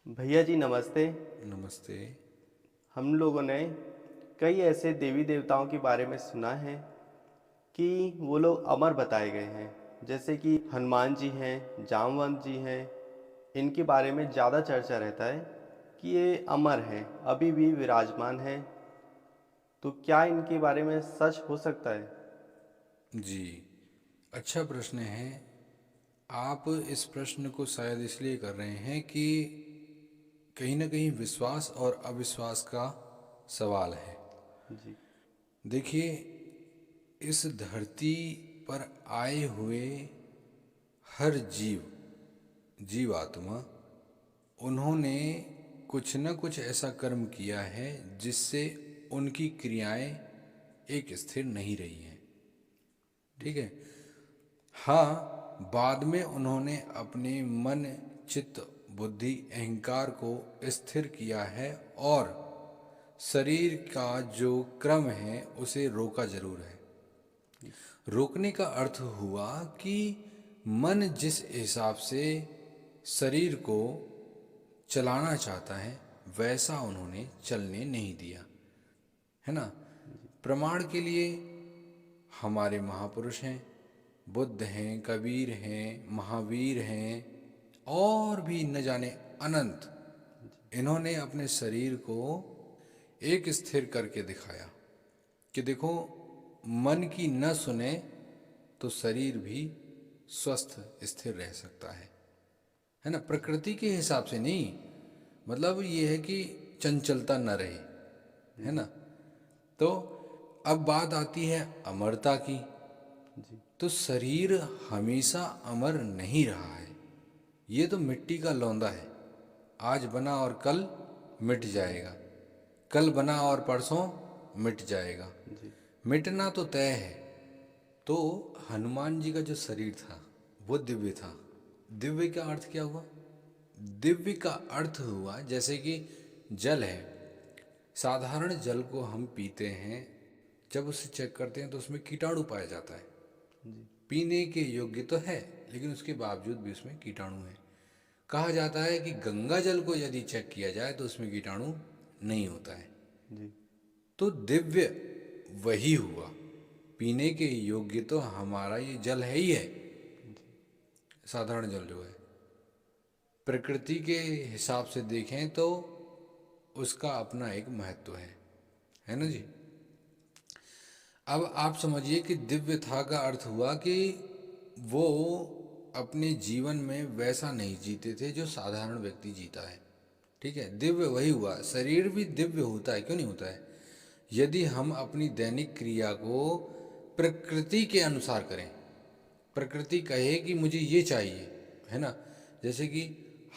भैया जी नमस्ते। नमस्ते। हम लोगों ने कई ऐसे देवी देवताओं के बारे में सुना है कि वो लोग अमर बताए गए हैं। जैसे कि हनुमान जी हैं, जामवंत जी हैं। इनके बारे में ज़्यादा चर्चा रहता है कि ये अमर हैं, अभी भी विराजमान हैं। तो क्या इनके बारे में सच हो सकता है? जी, अच्छा प्रश्न है। आप इस प्रश्न को शायद इसलिए कर रहे हैं कि कहीं ना कहीं विश्वास और अविश्वास का सवाल है। जी। देखिए, इस धरती पर आए हुए हर जीवात्मा, उन्होंने कुछ न कुछ ऐसा कर्म किया है जिससे उनकी क्रियाएं एक स्थिर नहीं रही हैं। ठीक है। हाँ, बाद में उन्होंने अपने मन, चित्त, बुद्धि, अहंकार को स्थिर किया है और शरीर का जो क्रम है उसे रोका जरूर है। रोकने का अर्थ हुआ कि मन जिस हिसाब से शरीर को चलाना चाहता है वैसा उन्होंने चलने नहीं दिया, है ना। प्रमाण के लिए हमारे महापुरुष हैं, बुद्ध हैं, कबीर हैं, महावीर हैं और भी न जाने अनंत। इन्होंने अपने शरीर को एक स्थिर करके दिखाया कि देखो, मन की न सुने तो शरीर भी स्वस्थ स्थिर रह सकता है ना। प्रकृति के हिसाब से नहीं, मतलब ये है कि चंचलता न रहे, है ना। जी। तो अब बात आती है अमरता की। जी। तो शरीर हमेशा अमर नहीं रहा है। ये तो मिट्टी का लौंदा है। आज बना और कल मिट मिट जाएगा, जाएगा। कल बना और परसों मिट जाएगा। जी। मिटना तो तय है। तो हनुमान जी का जो शरीर था वो दिव्य था। दिव्य का अर्थ क्या हुआ? दिव्य का अर्थ हुआ जैसे कि जल है। साधारण जल को हम पीते हैं, जब उसे चेक करते हैं तो उसमें कीटाणु पाया जाता है। जी। पीने के योग्य तो है, लेकिन उसके बावजूद भी उसमें कीटाणु है। कहा जाता है कि गंगा जल को यदि चेक किया जाए तो उसमें कीटाणु नहीं होता है। जी। तो दिव्य वही हुआ। पीने के योग्य तो हमारा ये जल है ही है, साधारण जल जो है। प्रकृति के हिसाब से देखें तो उसका अपना एक महत्व है ना जी। जी। अब आप समझिए कि दिव्य था का अर्थ हुआ कि वो अपने जीवन में वैसा नहीं जीते थे जो साधारण व्यक्ति जीता है। ठीक है, दिव्य वही हुआ। शरीर भी दिव्य होता है, क्यों नहीं होता है? यदि हम अपनी दैनिक क्रिया को प्रकृति के अनुसार करें, प्रकृति कहे कि मुझे ये चाहिए, है ना। जैसे कि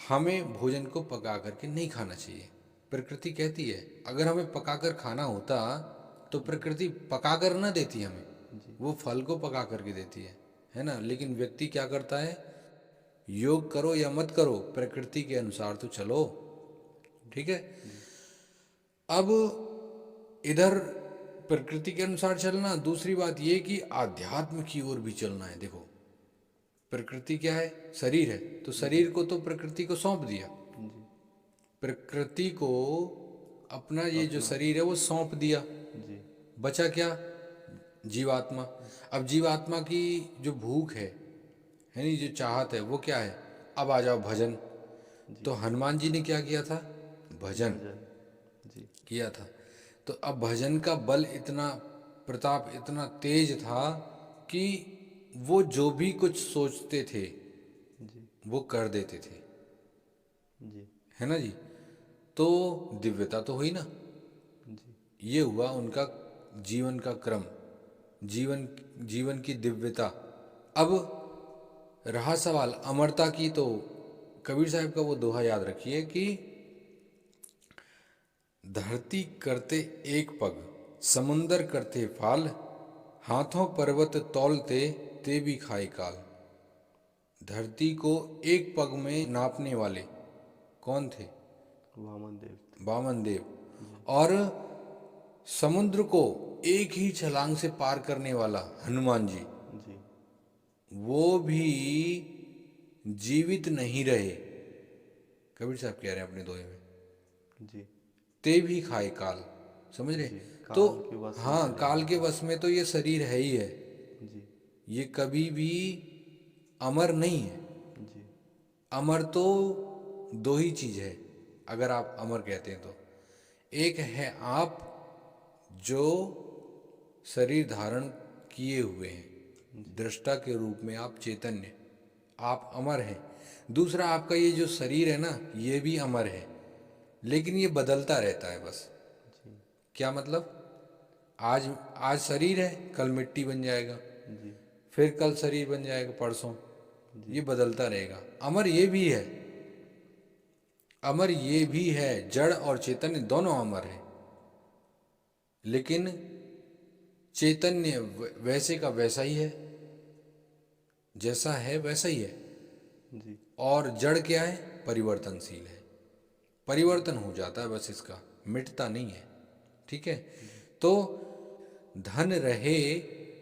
हमें भोजन को पका करके नहीं खाना चाहिए, प्रकृति कहती है। अगर हमें पकाकर खाना होता तो प्रकृति पकाकर ना देती हमें, जी। वो फल को पका करके देती है ना। लेकिन व्यक्ति क्या करता है? योग करो या मत करो, प्रकृति के अनुसार तो चलो। ठीक है। जी। अब इधर प्रकृति के अनुसार चलना, दूसरी बात ये कि आध्यात्म की ओर भी चलना है। देखो, प्रकृति क्या है? शरीर है। तो जी। शरीर को तो प्रकृति को सौंप दिया। जी। प्रकृति को अपना ये जो अपना। शरीर है वो सौंप दिया। जी। बचा क्या? जीवात्मा। अब जीवात्मा की जो भूख है नहीं, जो चाहत है वो क्या है? अब आ जाओ भजन। जी। तो हनुमान जी ने क्या किया था? भजन भजन। जी। किया था। तो अब भजन का बल इतना, प्रताप इतना तेज था कि वो जो भी कुछ सोचते थे जी। वो कर देते थे, जी। है ना जी। तो दिव्यता तो हुई ना। जी। ये हुआ उनका जीवन का क्रम, जीवन जीवन की दिव्यता। अब रहा सवाल अमरता की, तो कबीर साहब का वो दोहा याद रखिए कि धरती करते एक पग, समुंदर करते फाल, हाथों पर्वत तौलते ते भी खाए काल। धरती को एक पग में नापने वाले कौन थे? वामन देव वामन देव। थे। जी। और समुद्र को एक ही छलांग से पार करने वाला हनुमान जी, जी। वो भी जीवित नहीं रहे। कबीर साहब कह रहे हैं अपने दोहे में, जी ते भी खाए काल, समझ रहे। जी। तो काल के वश में हाँ, चले काल हैं। के वश में तो ये शरीर है ही है, जी ये कभी भी अमर नहीं है। जी अमर तो दो ही चीज है, अगर आप अमर कहते हैं तो। एक है आप जो शरीर धारण किए हुए हैं, दृष्टा के रूप में आप चैतन्य, आप अमर हैं। दूसरा आपका ये जो शरीर है ना, ये भी अमर है, लेकिन ये बदलता रहता है बस। जी क्या मतलब, आज आज शरीर है, कल मिट्टी बन जाएगा, जी फिर कल शरीर बन जाएगा, परसों। जी ये बदलता रहेगा। अमर ये भी है, अमर ये भी है, जड़ और चैतन्य दोनों अमर है। लेकिन चैतन्य वैसे का वैसा ही है, जैसा है वैसा ही है। जी और जड़ क्या है, परिवर्तनशील है, परिवर्तन हो जाता है बस, इसका मिटता नहीं है। ठीक है। तो धन रहे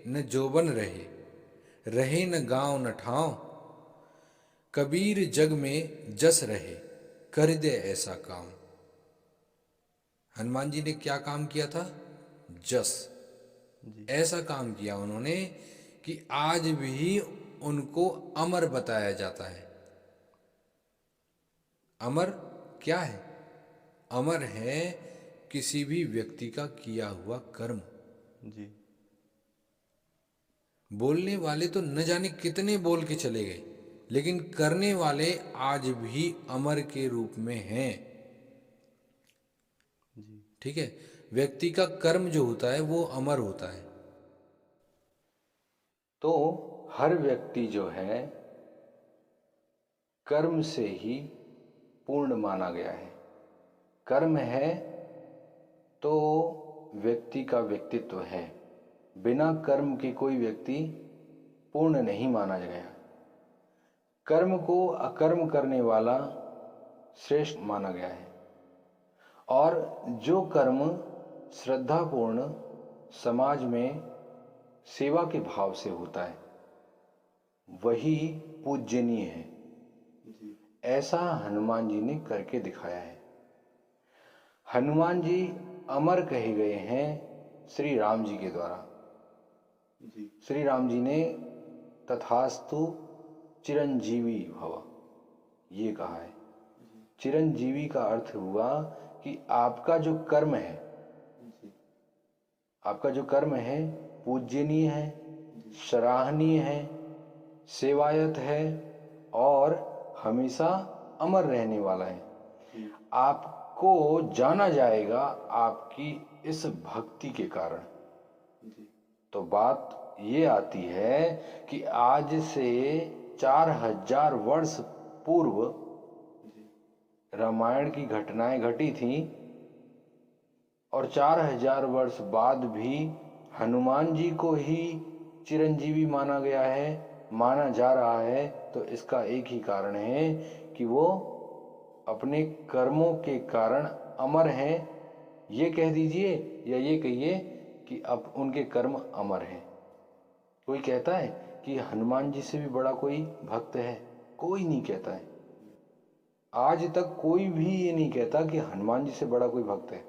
न जोबन रहे, रहे न गांव न ठाव, कबीर जग में जस रहे, कर दे ऐसा काम। हनुमान जी ने क्या काम किया था, जस, जी ऐसा काम किया उन्होंने कि आज भी उनको अमर बताया जाता है। अमर क्या है, अमर है किसी भी व्यक्ति का किया हुआ कर्म। जी बोलने वाले तो न जाने कितने बोल के चले गए, लेकिन करने वाले आज भी अमर के रूप में हैं। जी ठीक है। व्यक्ति का कर्म जो होता है वो अमर होता है। तो हर व्यक्ति जो है कर्म से ही पूर्ण माना गया है। कर्म है तो व्यक्ति का व्यक्तित्व है। बिना कर्म के कोई व्यक्ति पूर्ण नहीं माना गया। कर्म को अकर्म करने वाला श्रेष्ठ माना गया है। और जो कर्म श्रद्धापूर्ण समाज में सेवा के भाव से होता है वही पूजनीय है। जी ऐसा हनुमान जी ने करके दिखाया है। हनुमान जी अमर कहे गए हैं श्री राम जी के द्वारा। जी श्री राम जी ने तथास्तु चिरंजीवी भव ये कहा है। चिरंजीवी का अर्थ हुआ कि आपका जो कर्म है, जी आपका जो कर्म है पूजनीय है, सराहनीय है, सेवायत है और हमेशा अमर रहने वाला है। जी आपको जाना जाएगा आपकी इस भक्ति के कारण। जी तो बात ये आती है कि आज से 4000 वर्ष पूर्व जी रामायण की घटनाएं घटी थीं और 4000 वर्ष बाद भी हनुमान जी को ही चिरंजीवी माना गया है, माना जा रहा है। तो इसका एक ही कारण है कि वो अपने कर्मों के कारण अमर हैं। ये कह दीजिए या ये कहिए कि अब उनके कर्म अमर हैं। कोई कहता है कि हनुमान जी से भी बड़ा कोई भक्त है? कोई नहीं कहता है। आज तक कोई भी ये नहीं कहता कि हनुमान जी से बड़ा कोई भक्त है।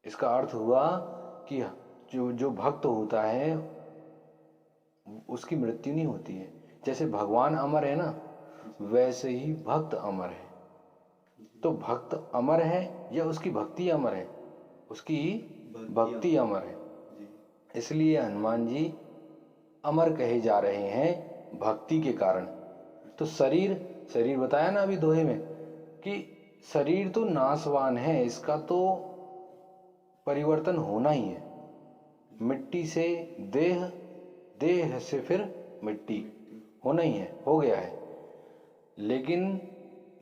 इसका अर्थ हुआ कि जो जो भक्त होता है उसकी मृत्यु नहीं होती है। जैसे भगवान अमर है ना, वैसे ही भक्त अमर है। तो भक्त अमर है या उसकी भक्ति अमर है? उसकी भक्ति अमर है। जी इसलिए हनुमान जी अमर कहे जा रहे हैं भक्ति के कारण। तो शरीर, शरीर बताया ना अभी दोहे में कि शरीर तो नाशवान है, इसका तो परिवर्तन होना ही है। मिट्टी से देह, देह से फिर मिट्टी होना ही है, हो गया है। लेकिन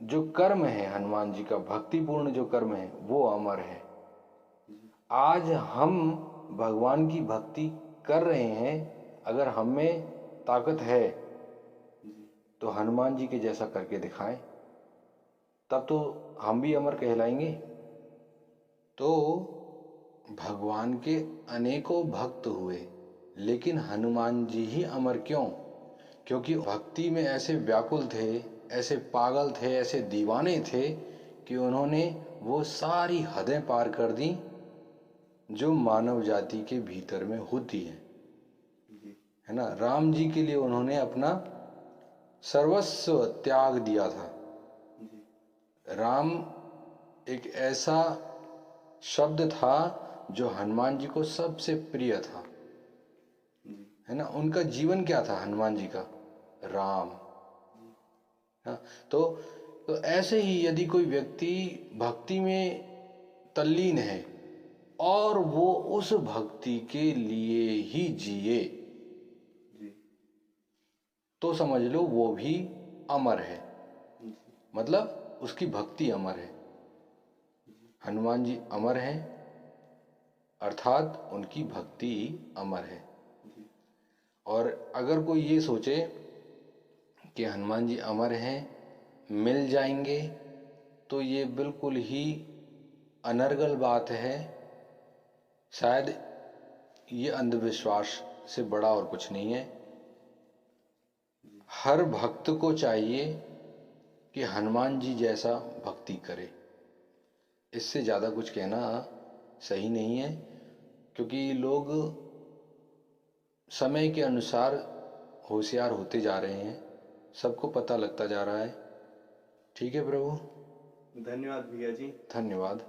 जो कर्म है हनुमान जी का भक्तिपूर्ण जो कर्म है वो अमर है। आज हम भगवान की भक्ति कर रहे हैं, अगर हम में ताकत है तो हनुमान जी के जैसा करके दिखाएं, तब तो हम भी अमर कहलाएंगे। तो भगवान के अनेकों भक्त हुए, लेकिन हनुमान जी ही अमर क्यों? क्योंकि भक्ति में ऐसे व्याकुल थे, ऐसे पागल थे, ऐसे दीवाने थे कि उन्होंने वो सारी हदें पार कर दी जो मानव जाति के भीतर में होती है ना। राम जी के लिए उन्होंने अपना सर्वस्व त्याग दिया था। राम एक ऐसा शब्द था जो हनुमान जी को सबसे प्रिय था, है ना। उनका जीवन क्या था हनुमान जी का? राम। हाँ, तो ऐसे ही यदि कोई व्यक्ति भक्ति में तल्लीन है और वो उस भक्ति के लिए ही जिए तो समझ लो वो भी अमर है, मतलब उसकी भक्ति अमर है। हनुमान जी अमर हैं, अर्थात उनकी भक्ति अमर है। और अगर कोई ये सोचे कि हनुमान जी अमर हैं, मिल जाएंगे, तो ये बिल्कुल ही अनर्गल बात है। शायद ये अंधविश्वास से बड़ा और कुछ नहीं है। हर भक्त को चाहिए कि हनुमान जी जैसा भक्ति करे। इससे ज़्यादा कुछ कहना सही नहीं है, क्योंकि लोग समय के अनुसार होशियार होते जा रहे हैं, सबको पता लगता जा रहा है। ठीक है प्रभु, धन्यवाद भैया जी। धन्यवाद।